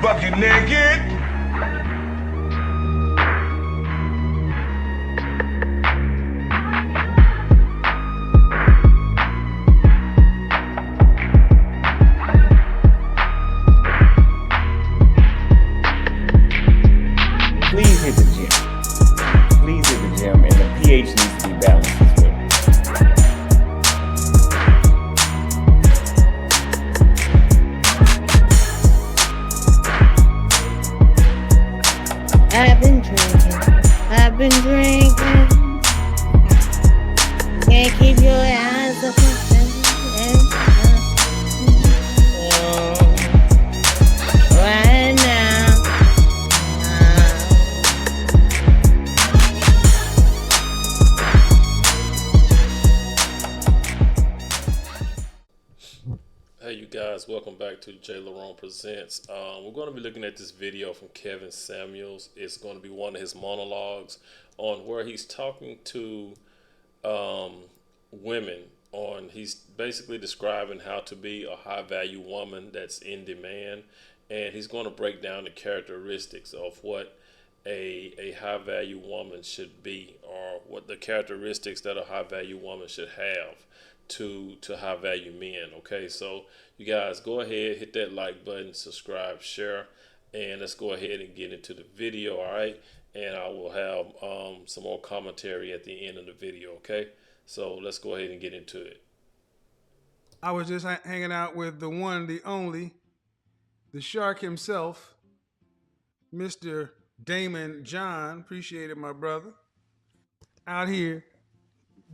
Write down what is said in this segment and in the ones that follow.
Bucket naked. Please hit the gym. Please hit the gym, and the pH needs to be balanced as well. I've been drinking. Can't keep your eyes open. Right now. Hey you guys, welcome back to JLerone Presents. We're going to be looking at this video from Kevin Samuels. It's going to be one of his monologues on where he's talking to women. He's basically describing how to be a high value woman that's in demand, and he's going to break down the characteristics of what a high value woman should be, or what the characteristics that a high value woman should have to high value men. Okay, so you guys go ahead, hit that like button, subscribe, share, and let's go ahead and get into the video. All right, and I will have some more commentary at the end of the video. Okay, so let's go ahead and get into it. I was just hanging out with the one, the only, the shark himself, Mr. Damon John. Appreciate it, my brother. Out here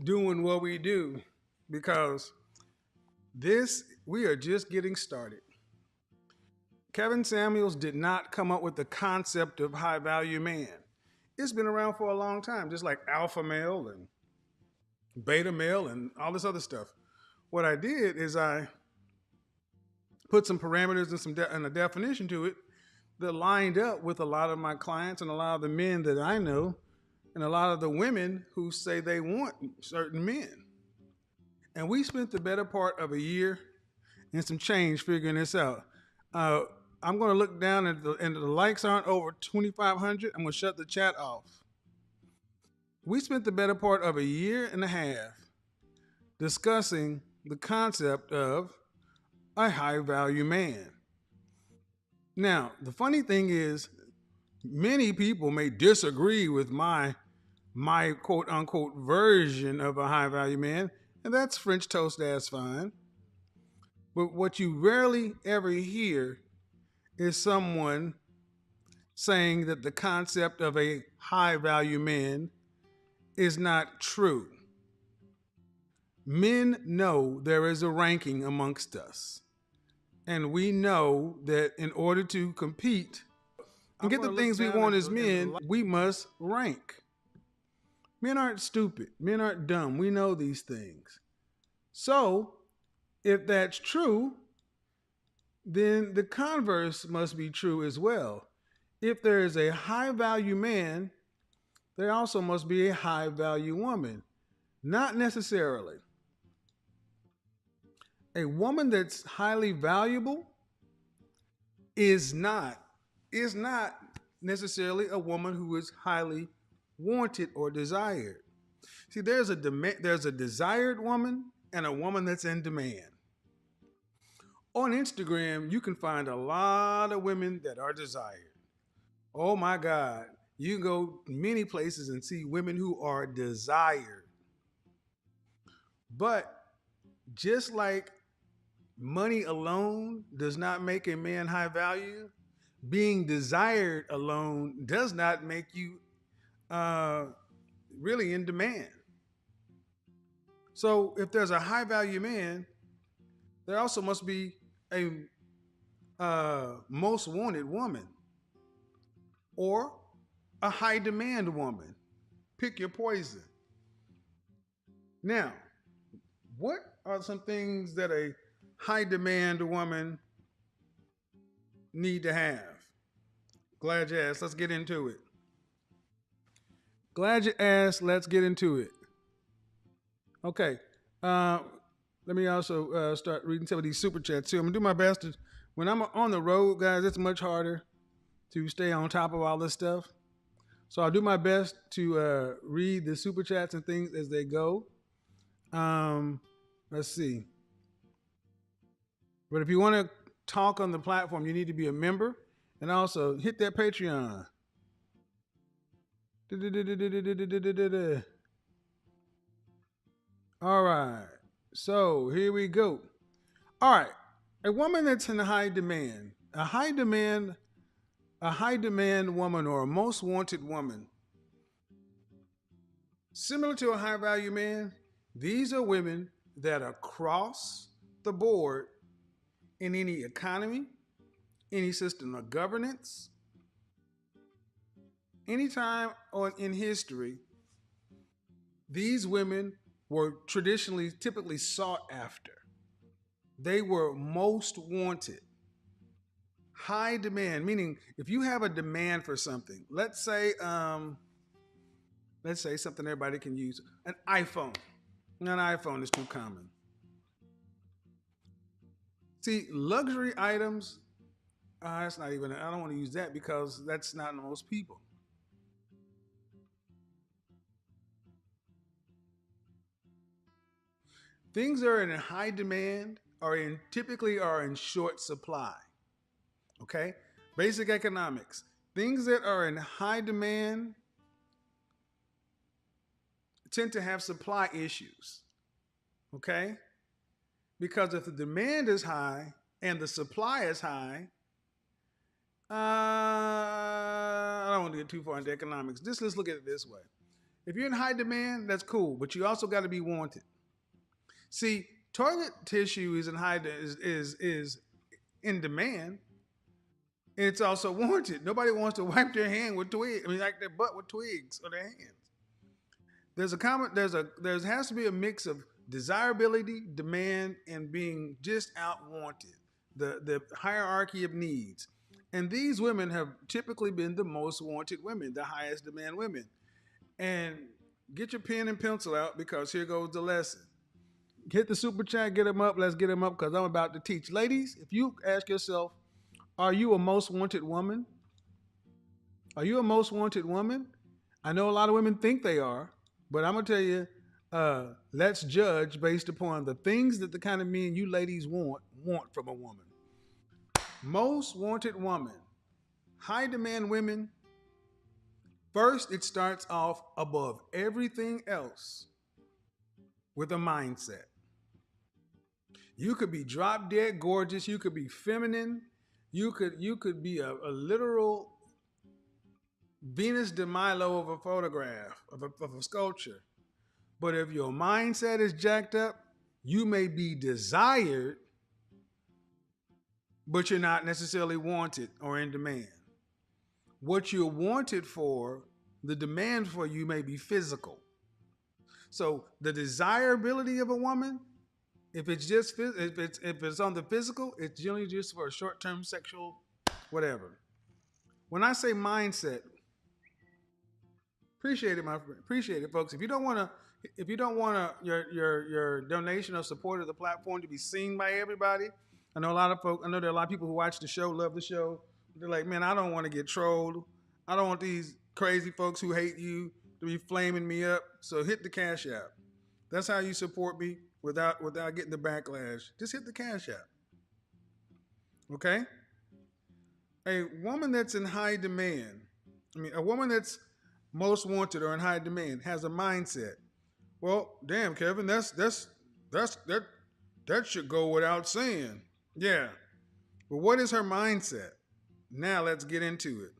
doing what we do, because we are just getting started. Kevin Samuels did not come up with the concept of high value man. It's been around for a long time, just like alpha male and beta male and all this other stuff. What I did is I put some parameters and a definition to it that lined up with a lot of my clients and a lot of the men that I know and a lot of the women who say they want certain men. And we spent the better part of a year and some change figuring this out. I'm going to look down and the likes aren't over 2,500. I'm going to shut the chat off. We spent the better part of a year and a half discussing the concept of a high value man. Now, the funny thing is, many people may disagree with my quote unquote version of a high value man, and that's French toast, that's fine. But what you rarely ever hear is someone saying that the concept of a high value man is not true. Men know there is a ranking amongst us. And we know that in order to compete and get the things we want as men, we must rank. Men aren't stupid. Men aren't dumb. We know these things. So, if that's true, then the converse must be true as well. If there is a high value man, there also must be a high value woman. Not necessarily. A woman that's highly valuable is not necessarily a woman who is highly wanted or desired. See, there's a desired woman and a woman that's in demand. On Instagram, you can find a lot of women that are desired. Oh my God. You can go many places and see women who are desired. But just like money alone does not make a man high value, being desired alone does not make you really in demand. So if there's a high value man, there also must be a most wanted woman or a high demand woman. Pick your poison. Now, what are some things that a high demand woman need to have? Glad you asked. Let's get into it. Glad you asked. Let's get into it. Okay. Uh, Let me also start reading some of these super chats too. I'm gonna do my best to. When I'm on the road, guys, it's much harder to stay on top of all this stuff. So I'll do my best to read the super chats and things as they go. Um, let's see. But if you want to talk on the platform, you need to be a member and also hit that Patreon. All right. So here we go. All right. A woman that's in high demand, a high demand woman or a most wanted woman, similar to a high value man, these are women that across the board in any economy, any system of governance, anytime in history, these women were traditionally, typically sought after. They were most wanted. High demand, meaning if you have a demand for something, let's say something everybody can use, an iPhone. An iPhone is too common. See, luxury items, that's not even, I don't want to use that because that's not most people. Things that are in high demand typically are in short supply. Okay? Basic economics. Things that are in high demand tend to have supply issues. Okay? Because if the demand is high and the supply is high, I don't want to get too far into economics. Let's look at it this way. If you're in high demand, that's cool, but you also got to be wanted. See, toilet tissue is is in demand, and it's also wanted. Nobody wants to wipe their hand with twigs. I mean, like their butt with twigs or their hands. There has to be a mix of desirability, demand, and being just out wanted. The hierarchy of needs. And these women have typically been the most wanted women, the highest demand women. And get your pen and pencil out because here goes the lesson. Hit the super chat, get them up. Let's get them up because I'm about to teach. Ladies, if you ask yourself, are you a most wanted woman? Are you a most wanted woman? I know a lot of women think they are, but I'm going to tell you, let's judge based upon the things that the kind of men you ladies want from a woman. Most wanted woman. High demand women. First, it starts off above everything else with a mindset. You could be drop dead gorgeous. You could be feminine. You could be a literal Venus de Milo of a photograph, of a sculpture. But if your mindset is jacked up, you may be desired, but you're not necessarily wanted or in demand. What you're wanted for, the demand for you may be physical. So the desirability of a woman, if it's on the physical, it's generally just for a short-term sexual whatever. When I say mindset, appreciate it, my friend. Appreciate it, folks. If you don't want your donation or support of the platform to be seen by everybody, I know there are a lot of people who watch the show, love the show. They're like, man, I don't want to get trolled. I don't want these crazy folks who hate you to be flaming me up. So hit the Cash App. That's how you support me without getting the backlash. Just hit the Cash App. Okay? A woman that's in high demand, a woman that's most wanted or in high demand has a mindset. Well, damn, Kevin, that should go without saying. Yeah. But what is her mindset? Now let's get into it.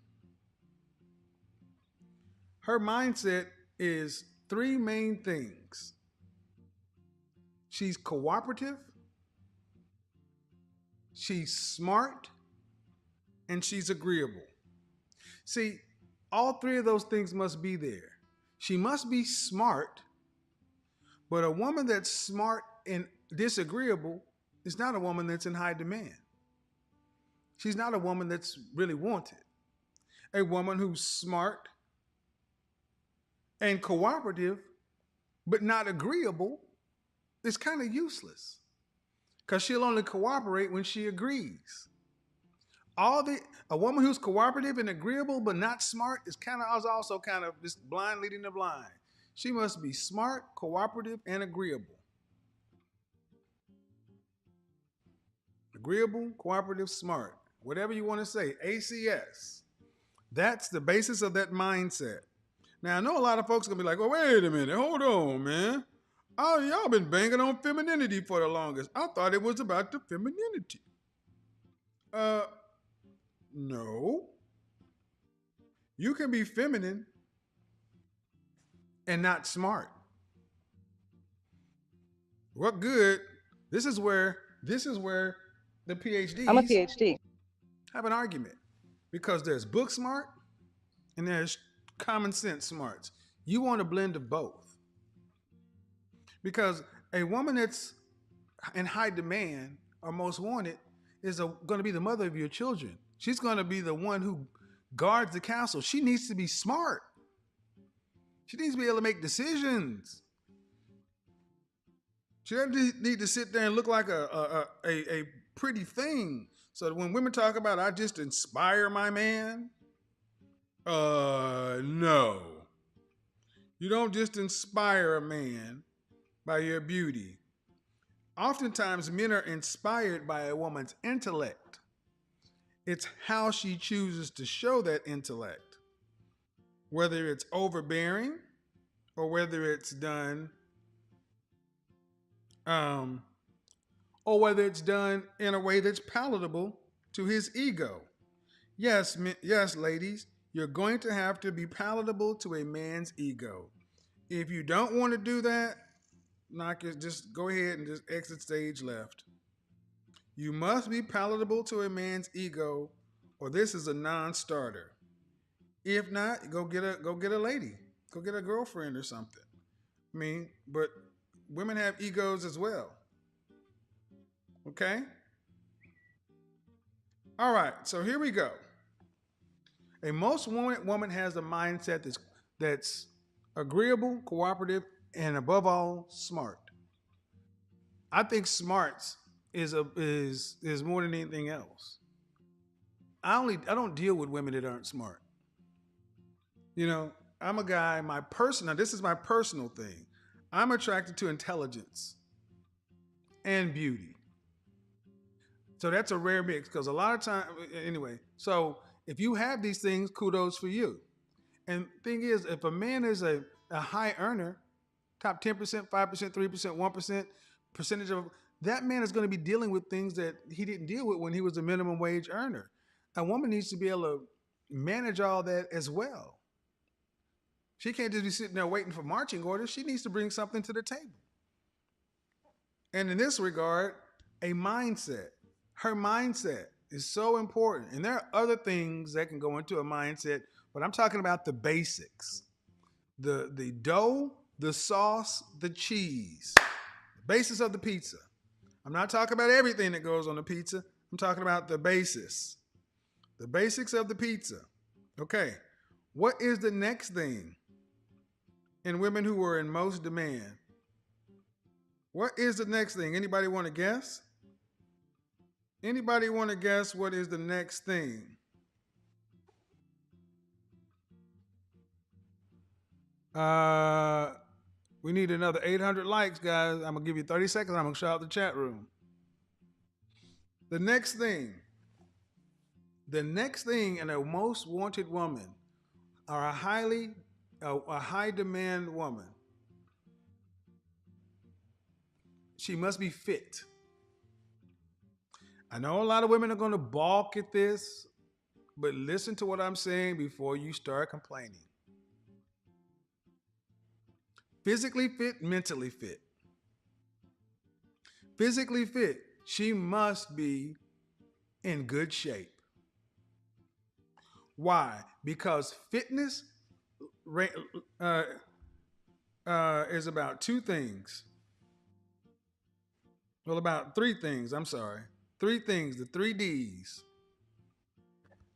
Her mindset is three main things. She's cooperative, she's smart, and she's agreeable. See, all three of those things must be there. She must be smart, but a woman that's smart and disagreeable is not a woman that's in high demand. She's not a woman that's really wanted. A woman who's smart and cooperative, but not agreeable, is kind of useless because she'll only cooperate when she agrees. A woman who's cooperative and agreeable but not smart is also kind of just blind leading the blind. She must be smart, cooperative, and agreeable. Agreeable, cooperative, smart. Whatever you want to say, ACS. That's the basis of that mindset. Now I know a lot of folks are gonna be like, "Oh, wait a minute, hold on, man. Oh, y'all been banging on femininity for the longest. I thought it was about the femininity." Uh, no. You can be feminine and not smart. What good? This is where the I'm a PhDs PhD. have an argument because there's book smart and there's common sense smarts. You want a blend of both because a woman that's in high demand or most wanted is going to be the mother of your children. She's going to be the one who guards the castle. She needs to be smart. She needs to be able to make decisions. She doesn't need to sit there and look like a pretty thing. So that when women talk about I just inspire my man, no. You don't just inspire a man by your beauty. Oftentimes men are inspired by a woman's intellect. It's how she chooses to show that intellect. Whether it's overbearing or whether it's done or whether it's done in a way that's palatable to his ego. Yes, yes, ladies, you're going to have to be palatable to a man's ego. If you don't want to do that, just go ahead and just exit stage left. You must be palatable to a man's ego, or this is a non-starter. If not, go get a lady, go get a girlfriend or something. I mean, but women have egos as well. Okay? All right, so here we go. A most woman has a mindset that's agreeable, cooperative, and above all, smart. I think smarts is more than anything else. I don't deal with women that aren't smart. You know, I'm a guy, this is my personal thing. I'm attracted to intelligence and beauty. So that's a rare mix because a lot of time, anyway. So if you have these things, kudos for you. And thing is, if a man is a high earner, top 10%, 5%, 3%, 1% percentage of that man is going to be dealing with things that he didn't deal with when he was a minimum wage earner. A woman needs to be able to manage all that as well. She can't just be sitting there waiting for marching orders. She needs to bring something to the table. And in this regard, a mindset. Her mindset is so important. And there are other things that can go into a mindset, but I'm talking about the basics. The dough, the sauce, the cheese. The basis of the pizza. I'm not talking about everything that goes on the pizza. I'm talking about the basis. The basics of the pizza. Okay. What is the next thing in women who are in most demand? What is the next thing? Anybody want to guess? Anybody want to guess what is the next thing? We need another 800 likes, guys. I'm gonna give you 30 seconds. I'm gonna shout out the chat room. The next thing in a most wanted woman, or a high demand woman, she must be fit. I know a lot of women are going to balk at this, but listen to what I'm saying before you start complaining. Physically fit, mentally fit. Physically fit, she must be in good shape. Why? Because fitness uh, is about two things. Well, about three things. I'm sorry. Three things, the three D's: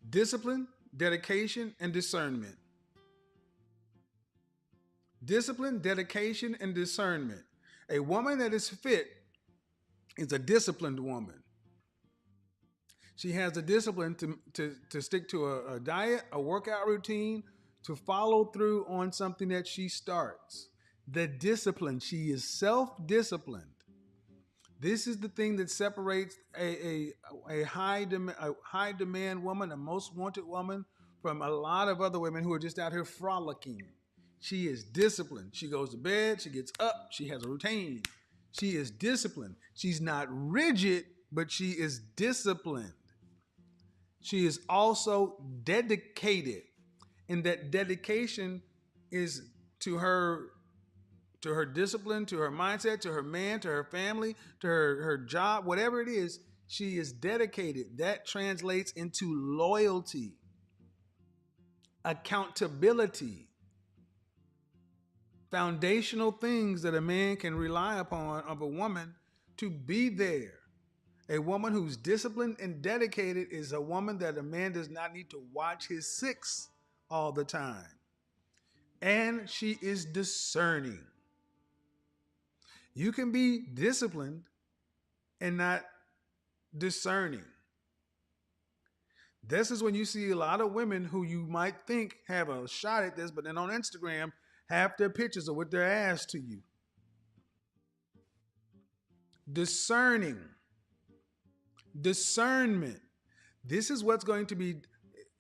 discipline, dedication, and discernment. Discipline, dedication, and discernment. A woman that is fit is a disciplined woman. She has the discipline to stick to a diet, a workout routine, to follow through on something that she starts. The discipline, she is self disciplined. This is the thing that separates a high demand woman, a most wanted woman, from a lot of other women who are just out here frolicking. She is disciplined. She goes to bed, she gets up, she has a routine. She is disciplined. She's not rigid, but she is disciplined. She is also dedicated, and that dedication is to her discipline, to her mindset, to her man, to her family, to her job, whatever it is. She is dedicated. That translates into loyalty, accountability, foundational things that a man can rely upon of a woman to be there. A woman who's disciplined and dedicated is a woman that a man does not need to watch his six all the time. And she is discerning. You can be disciplined and not discerning. This is when you see a lot of women who you might think have a shot at this, but then on Instagram, half their pictures are with their ass to you. Discerning. Discernment. This is what's going to be,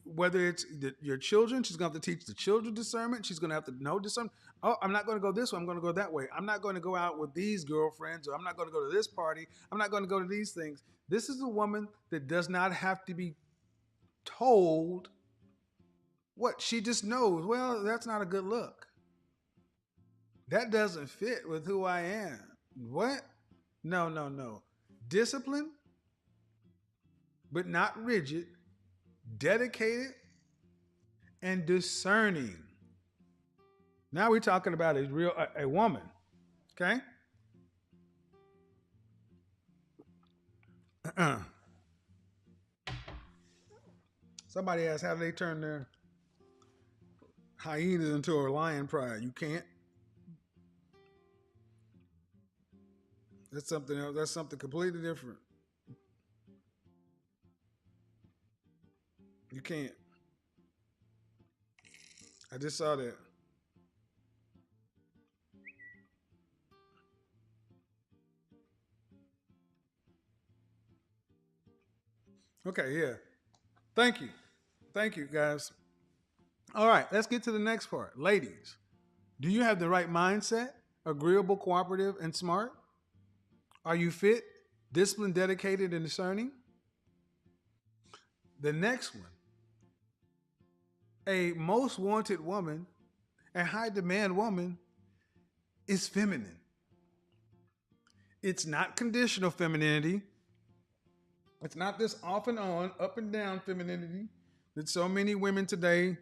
whether it's your children, she's going to have to teach the children discernment. She's going to have to know discernment. Oh, I'm not going to go this way. I'm going to go that way. I'm not going to go out with these girlfriends, or I'm not going to go to this party. I'm not going to go to these things. This is a woman that does not have to be told what. She just knows, well, that's not a good look. That doesn't fit with who I am. What? No, no, no. Discipline, but not rigid, dedicated, and discerning. Now we're talking about a woman, okay? Somebody asked, how do they turn their hyenas into a lion pride? You can't. That's something else. That's something completely different. You can't. I just saw that. Okay, yeah. Thank you. Thank you, guys. All right, let's get to the next part. Ladies, do you have the right mindset? Agreeable, cooperative, and smart? Are you fit, disciplined, dedicated, and discerning? The next one. A most wanted woman, a high demand woman, is feminine. It's not conditional femininity. It's not this off and on, up and down femininity that so many women today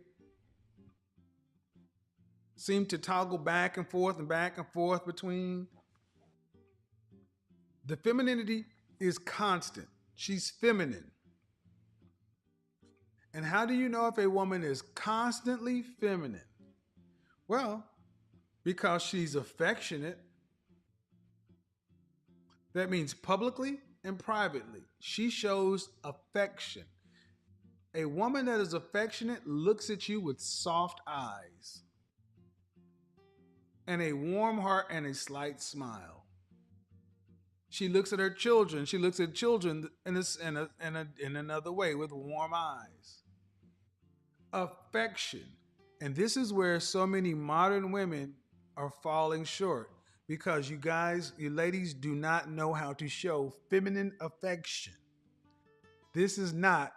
seem to toggle back and forth between. The femininity is constant. She's feminine. And how do you know if a woman is constantly feminine? Well, because she's affectionate. That means publicly and privately. She shows affection. A woman that is affectionate looks at you with soft eyes and a warm heart and a slight smile. She looks at her children. She looks at children in another way with warm eyes. Affection. And this is where so many modern women are falling short, because you guys, you ladies, do not know how to show feminine affection. This is not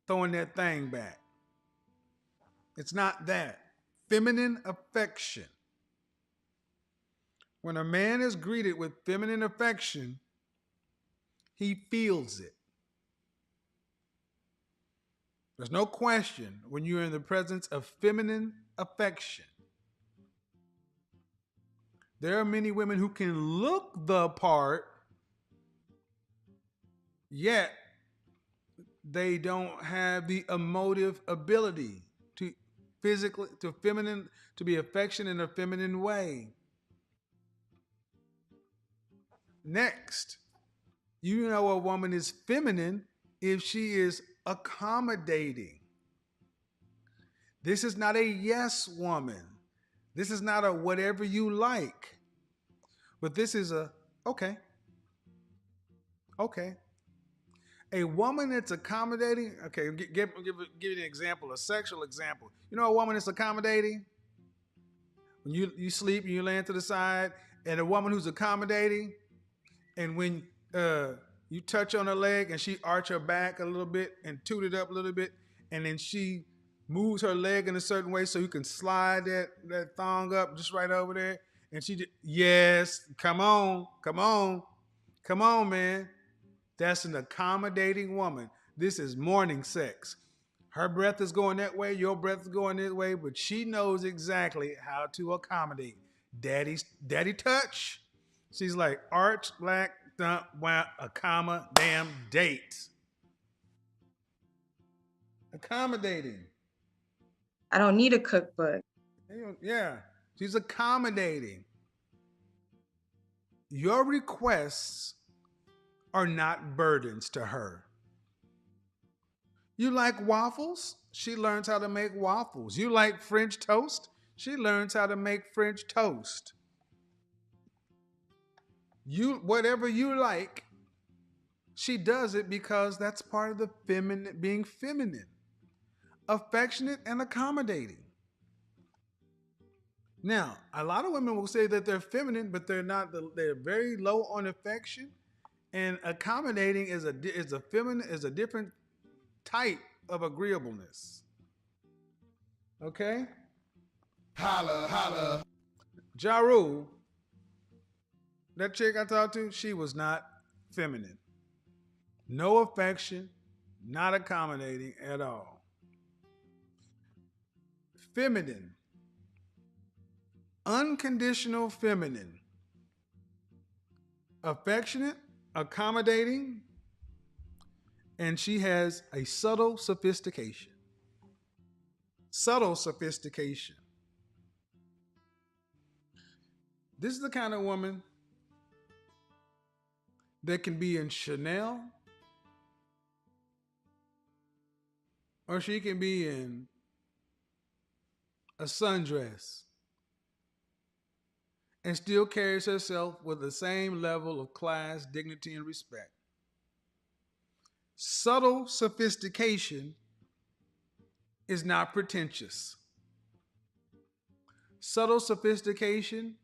throwing that thing back. It's not that. Feminine affection. When a man is greeted with feminine affection, he feels it. There's no question when you're in the presence of feminine affection. There are many women who can look the part, yet they don't have the emotive ability to physically, to be affectionate in a feminine way. Next, you know a woman is feminine if she is accommodating. This is not a yes woman. This is not a whatever you like. But this is a okay, okay. A woman that's accommodating, okay, give you an example, a sexual example. You know a woman that's accommodating? When you sleep and you land to the side, and a woman who's accommodating, and when you touch on her leg and she arch her back a little bit and toot it up a little bit, and then she moves her leg in a certain way so you can slide that thong up just right over there. And yes, come on, man. That's an accommodating woman. This is morning sex. Her breath is going that way, your breath is going this way, but she knows exactly how to accommodate. Daddy touch. She's like arch, black, thump, wow, a comma, damn date. Accommodating. I don't need a cookbook. Yeah, she's accommodating. Your requests are not burdens to her. You like waffles? She learns how to make waffles. You like French toast? She learns how to make French toast. Whatever you like, she does it because that's part of the being feminine, affectionate and accommodating. Now, a lot of women will say that they're feminine, but they're not. They're very low on affection, and accommodating is a different type of agreeableness. Okay? Holla, holla. Ja Rule, that chick I talked to, she was not feminine. No affection, not accommodating at all. Feminine, unconditional feminine, affectionate, accommodating, and she has a subtle sophistication. Subtle sophistication. This is the kind of woman that can be in Chanel, or she can be in a sundress and still carries herself with the same level of class, dignity, and respect. Subtle sophistication is not pretentious. Subtle sophistication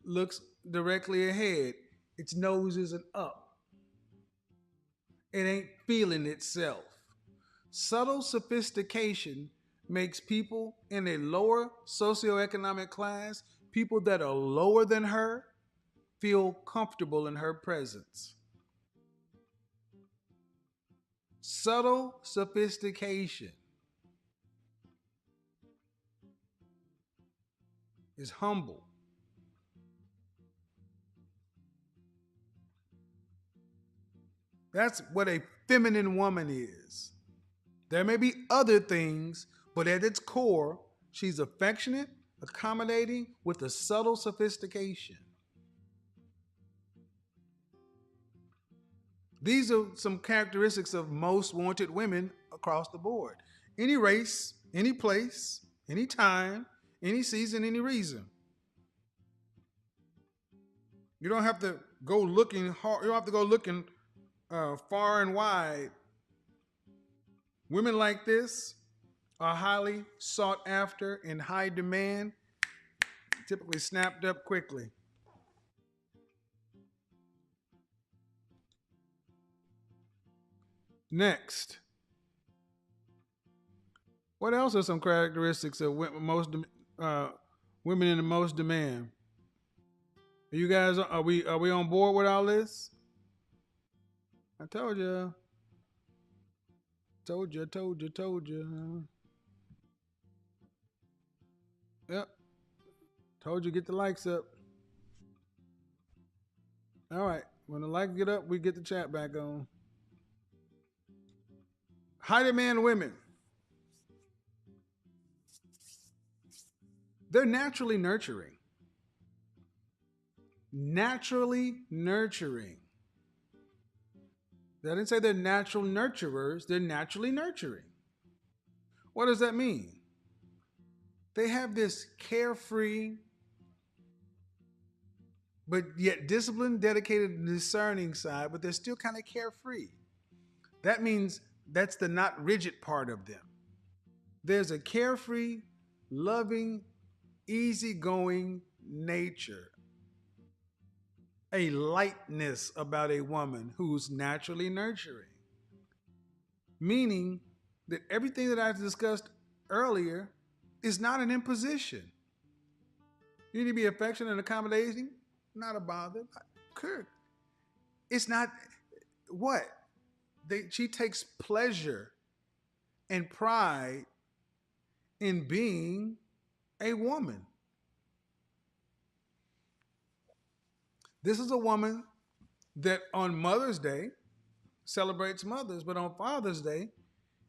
looks directly ahead. Its nose isn't up. It ain't feeling itself. Subtle sophistication makes people in a lower socioeconomic class, people that are lower than her, feel comfortable in her presence. Subtle sophistication is humble. That's what a feminine woman is. There may be other things, but at its core, she's affectionate, accommodating, with a subtle sophistication. These are some characteristics of most wanted women across the board. Any race, any place, any time, any season, any reason. You don't have to go looking hard. You don't have to go looking far and wide. Women like this are highly sought after, in high demand, typically snapped up quickly. Next, what else are some characteristics of women in the most demand? Are you guys, are we on board with all this? I told you. Told you, told you, told you. Yep. Told you get the likes up. All right. When the likes get up, we get the chat back on. High demand women. They're naturally nurturing. Naturally nurturing. They didn't say they're natural nurturers, they're naturally nurturing. What does that mean? They have this carefree, but yet disciplined, dedicated, and discerning side, but they're still kind of carefree. That means that's the not rigid part of them. There's a carefree, loving, easygoing nature, a lightness about a woman who's naturally nurturing. Meaning that everything that I've discussed earlier is not an imposition. You need to be affectionate and accommodating, not a bother. Kirk, it's not what? She takes pleasure and pride in being a woman. This is a woman that on Mother's Day celebrates mothers, but on Father's Day,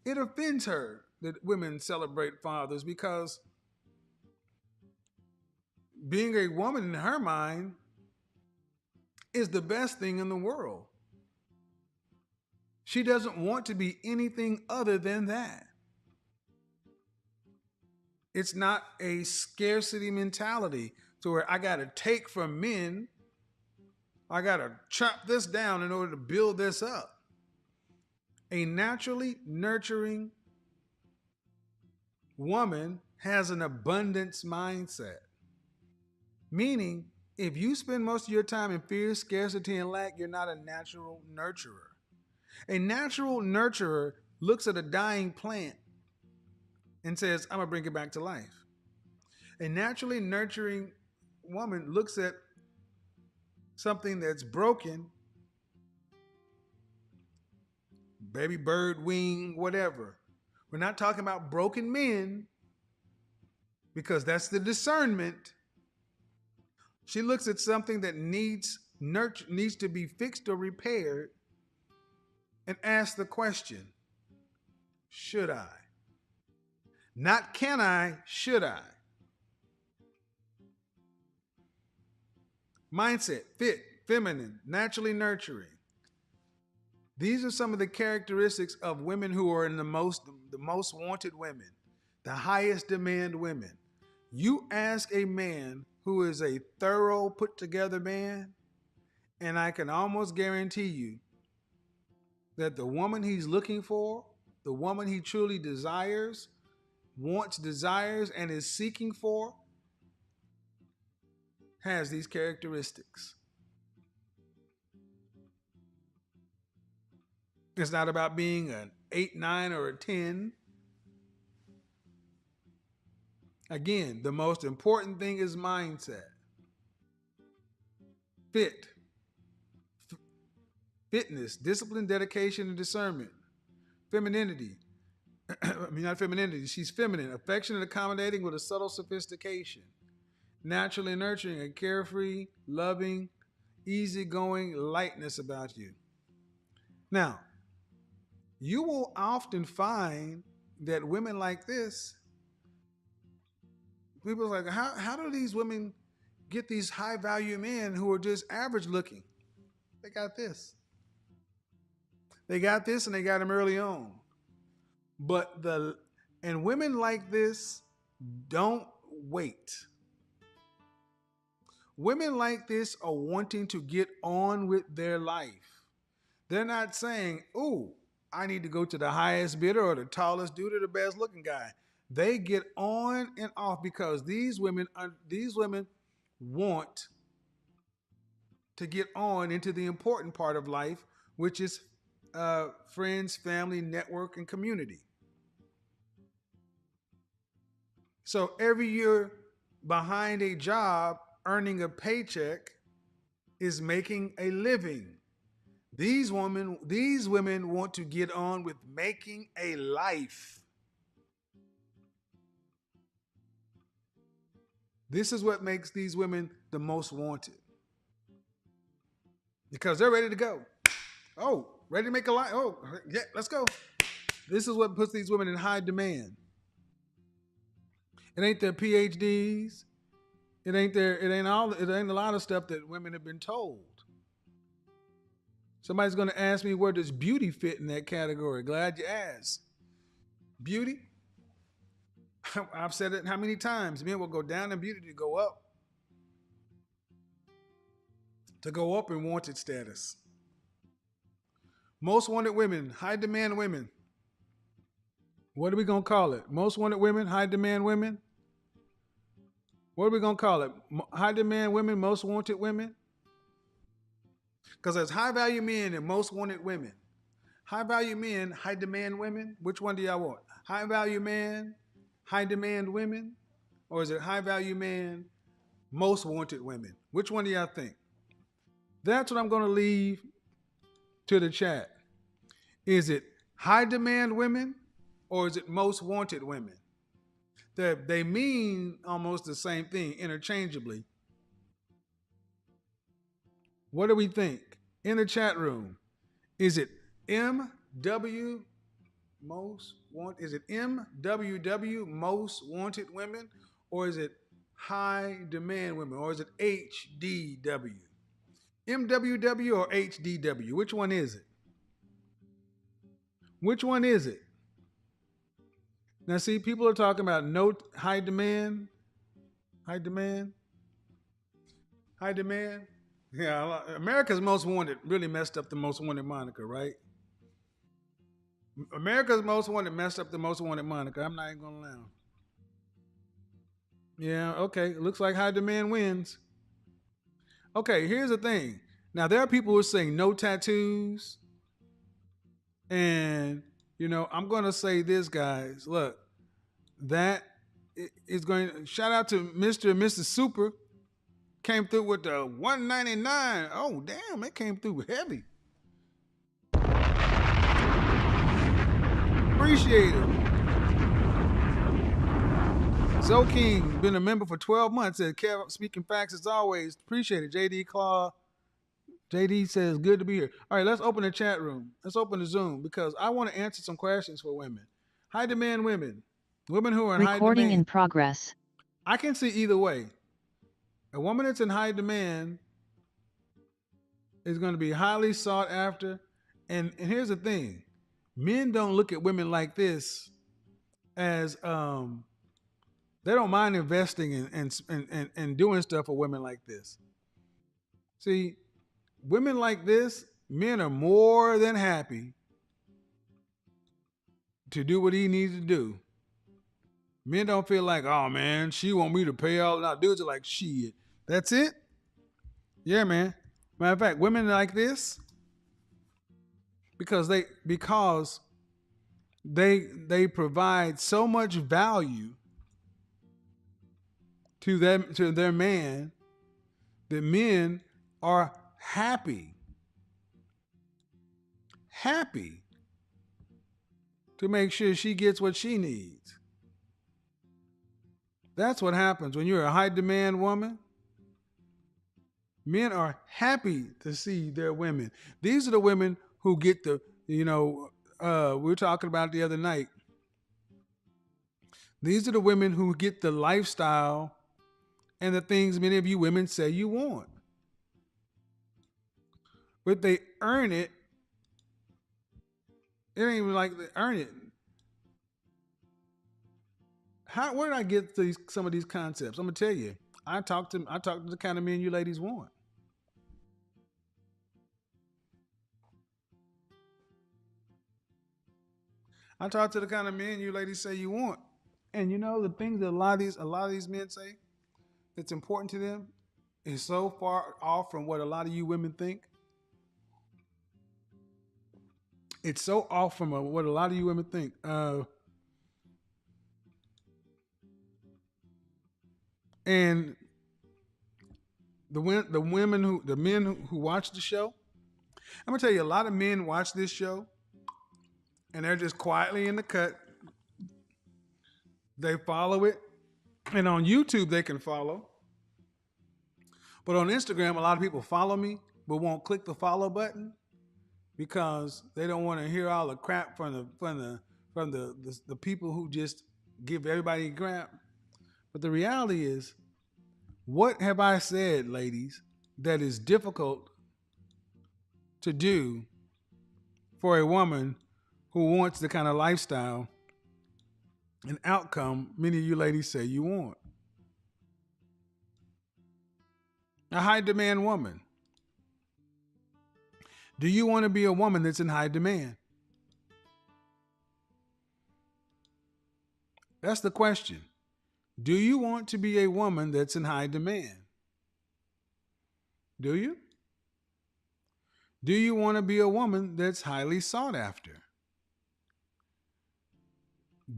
it offends her that women celebrate fathers because being a woman in her mind is the best thing in the world. She doesn't want to be anything other than that. It's not a scarcity mentality to where I got to take from men. I got to chop this down in order to build this up. A naturally nurturing woman has an abundance mindset. Meaning, if you spend most of your time in fear, scarcity, and lack, you're not a natural nurturer. A natural nurturer looks at a dying plant and says, I'm going to bring it back to life. A naturally nurturing woman looks at something that's broken, baby bird wing, whatever. We're not talking about broken men because that's the discernment. She looks at something that needs to be fixed or repaired and asks the question, should I? Not can I, should I? Mindset, fit, feminine, naturally nurturing. These are some of the characteristics of women who are in the most wanted women, the highest demand women. You ask a man who is a thorough, put together man, and I can almost guarantee you that the woman he's looking for, the woman he truly desires, wants, desires, and is seeking for, has these characteristics. It's not about being an 8, 9, or a 10. Again, the most important thing is mindset. Fitness, discipline, dedication, and discernment. Femininity. Not femininity. She's feminine, affectionate, accommodating with a subtle sophistication. Naturally nurturing, a carefree, loving, easygoing lightness about you. Now, you will often find that women like this, people are like, how do these women get these high value men who are just average looking? They got this. They got this and they got them early on. And women like this don't wait. Women like this are wanting to get on with their life. They're not saying, ooh, I need to go to the highest bidder or the tallest dude or the best looking guy. They get on and off because these women want to get on into the important part of life, which is friends, family, network, and community. So every year behind a job, earning a paycheck is making a living. These women want to get on with making a life. This is what makes these women the most wanted. Because they're ready to go. Oh, ready to make a life. Oh, yeah, let's go. This is what puts these women in high demand. It ain't their PhDs. It ain't a lot of stuff that women have been told. Somebody's going to ask me, where does beauty fit in that category? Glad you asked. Beauty? I've said it how many times? Men will go down in beauty to go up. To go up in wanted status. Most wanted women, high demand women. What are we going to call it? Most wanted women, high demand women? What are we going to call it? High demand women, most wanted women? Because there's high value men and most wanted women. High value men, high demand women. Which one do y'all want? High value man, high demand women? Or is it high value man, most wanted women? Which one do y'all think? That's what I'm going to leave to the chat. Is it high demand women or is it most wanted women? They mean almost the same thing interchangeably. What do we think? In the chat room, is it MW most want? Is it MWW most wanted women, or is it high demand women, or is it HDW? MWW or HDW? Which one is it? Which one is it? Now, see, people are talking about no high demand, high demand, high demand. Yeah, America's Most Wanted really messed up the Most Wanted moniker, right? America's Most Wanted messed up the Most Wanted moniker. I'm not even gonna lie. Yeah, okay. Looks like high demand wins. Okay, here's the thing. Now there are people who are saying no tattoos, and I'm gonna say this, guys. Look, that is going. Shout out to Mr. and Mrs. Super. Came through with the $199. Oh, damn, it came through heavy. Appreciate it. Zoe King, been a member for 12 months. Said, Kev, speaking facts as always. Appreciate it. JD Claw. JD says, good to be here. All right, let's open the chat room. Let's open the Zoom because I want to answer some questions for women. High demand women. Women who are in high demand. Recording in progress. I can see either way. A woman that's in high demand is going to be highly sought after. And here's the thing. Men don't look at women like this as they don't mind investing and doing stuff for women like this. See, women like this, men are more than happy to do what he needs to do. Men don't feel like, oh man, she want me to pay all that. Dudes are like, shit. That's it? Yeah, man. Matter of fact, women like this, because they provide so much value to their man that men are happy to make sure she gets what she needs. That's what happens when you're a high demand woman. Men are happy to see their women. These are the women who get the, we were talking about the other night. These are the women who get the lifestyle and the things many of you women say you want. But they earn it. It ain't even like they earn it. Where did I get some of these concepts? I'm gonna tell you. I talk to the kind of men you ladies want. I talk to the kind of men you ladies say you want. And the things that a lot of these men say that's important to them is so far off from what a lot of you women think. It's so off from what a lot of you women think. And the men who watch the show, I'm gonna tell you, a lot of men watch this show and they're just quietly in the cut. They follow it, and on YouTube they can follow. But on Instagram, a lot of people follow me but won't click the follow button because they don't want to hear all the crap from the people who just give everybody crap. But the reality is, what have I said, ladies, that is difficult to do for a woman who wants the kind of lifestyle and outcome many of you ladies say you want? A high demand woman. Do you want to be a woman that's in high demand? That's the question. Do you want to be a woman that's in high demand? Do you? Do you want to be a woman that's highly sought after?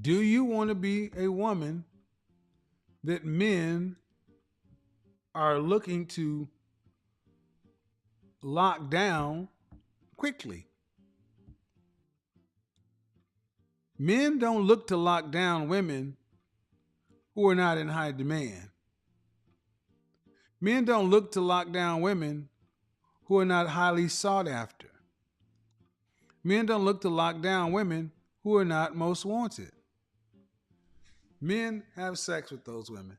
Do you want to be a woman that men are looking to lock down quickly? Men don't look to lock down women who are not in high demand. Men don't look to lock down women who are not highly sought after. Men don't look to lock down women who are not most wanted. Men have sex with those women.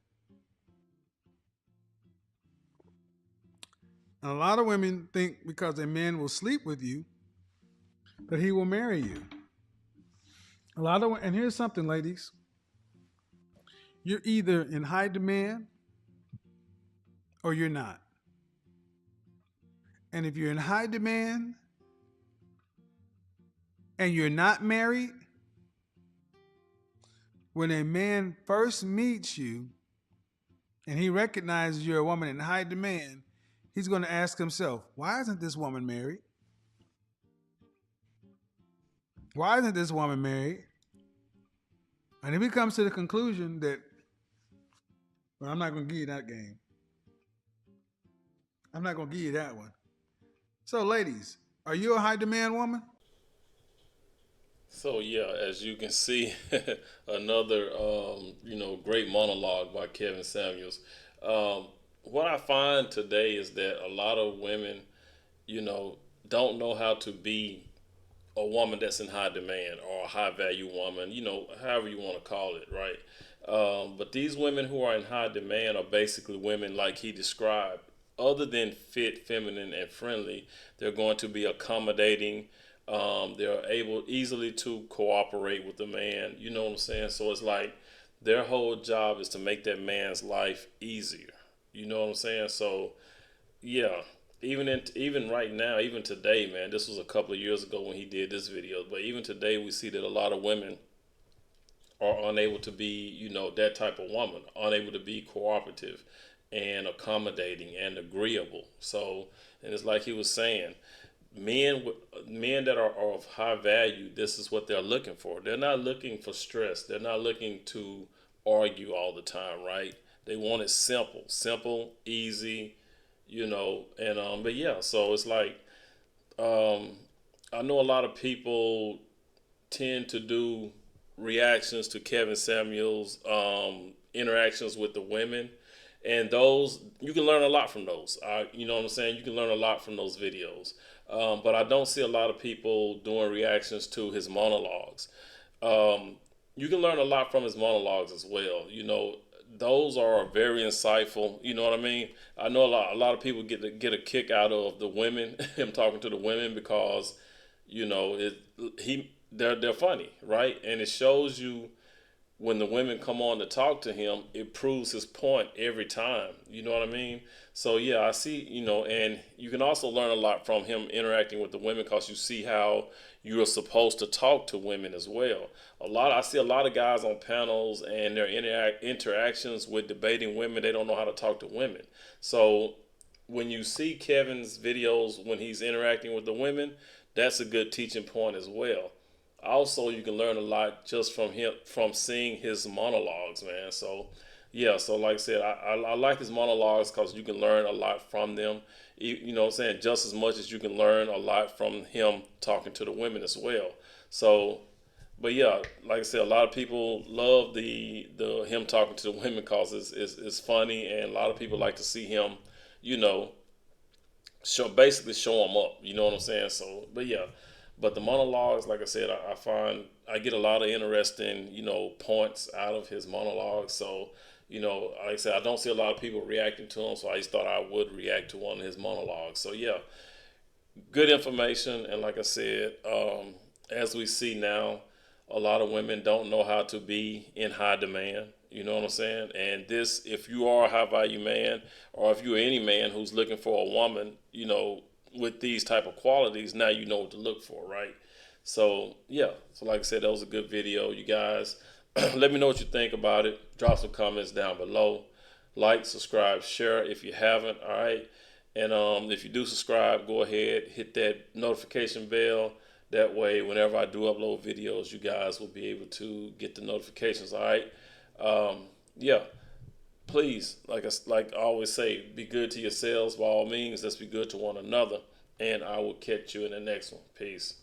And a lot of women think because a man will sleep with you that he will marry you. And here's something, ladies. You're either in high demand or you're not. And if you're in high demand and you're not married, when a man first meets you and he recognizes you're a woman in high demand, he's going to ask himself, why isn't this woman married? Why isn't this woman married? And if he comes to the conclusion that, well, I'm not going to give you that game. I'm not going to give you that one. So, ladies, are you a high demand woman? So yeah, as you can see, another great monologue by Kevin Samuels. What I find today is that a lot of women, don't know how to be a woman that's in high demand or a high value woman, however you want to call it, right? But these women who are in high demand are basically women like he described. Other than fit, feminine, and friendly, they're going to be accommodating. They're able easily to cooperate with the man. You know what I'm saying? So it's like their whole job is to make that man's life easier. You know what I'm saying? So yeah, even right now, even today, man, this was a couple of years ago when he did this video, but even today we see that a lot of women are unable to be, that type of woman, unable to be cooperative and accommodating and agreeable. So, and it's like he was saying, men that are of high value, this is what they're looking for. They're not looking for stress. They're not looking to argue all the time, right? They want it simple, easy, and but yeah, so it's like I know a lot of people tend to do reactions to Kevin Samuels' interactions with the women, and those you can learn a lot from those. You know what I'm saying? You can learn a lot from those videos, but I don't see a lot of people doing reactions to his monologues. You can learn a lot from his monologues as well. Those are very insightful. You know what I mean? I know a lot of people get a kick out of the women, him talking to the women, because they're funny, right? And it shows you when the women come on to talk to him, it proves his point every time. You know what I mean? So yeah, I see, and you can also learn a lot from him interacting with the women, because you see how you're supposed to talk to women as well. I see a lot of guys on panels and their interactions with debating women, they don't know how to talk to women. So when you see Kevin's videos when he's interacting with the women, that's a good teaching point as well. Also, you can learn a lot just from seeing his monologues, man. So yeah, so like I said, I like his monologues because you can learn a lot from them. You know what I'm saying? Just as much as you can learn a lot from him talking to the women as well. So, but yeah, like I said, a lot of people love the him talking to the women because it's funny, and a lot of people like to see him, you know, basically show them up. You know what I'm saying? So, but yeah, but the monologues, like I said, I find I get a lot of interesting, points out of his monologues. So, like I said, I don't see a lot of people reacting to him, so I just thought I would react to one of his monologues. So yeah, good information, and like I said, as we see now, a lot of women don't know how to be in high demand. You know what I'm saying? And this, if you are a high value man, or if you're any man who's looking for a woman, with these type of qualities, now you know what to look for, right? So yeah, so like I said, that was a good video, you guys. Let me know what you think about it. Drop some comments down below. Like, subscribe, share if you haven't. All right. And if you do subscribe, go ahead, hit that notification bell. That way, whenever I do upload videos, you guys will be able to get the notifications. All right. Yeah. Please, like I always say, be good to yourselves by all means. Let's be good to one another. And I will catch you in the next one. Peace.